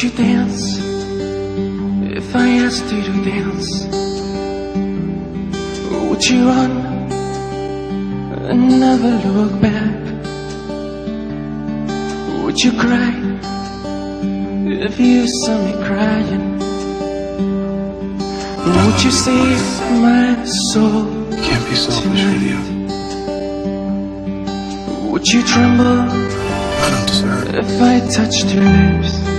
Would you dance if I asked you to dance? Would you run and never look back? Would you cry if you saw me crying? Would you save my soul? You can't be selfish, radio. Would you tremble I don't deserve it. if I touched your lips?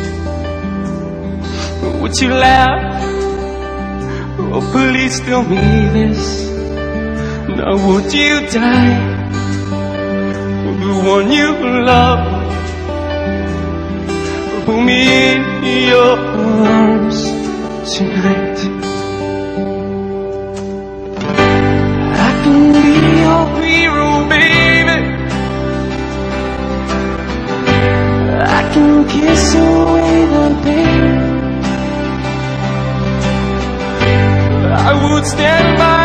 Would you laugh? Oh, please tell me this. Now would you die for the one you love? Put me in your arms tonight. I can be your hero, baby. I can kiss away the pain. I would stand by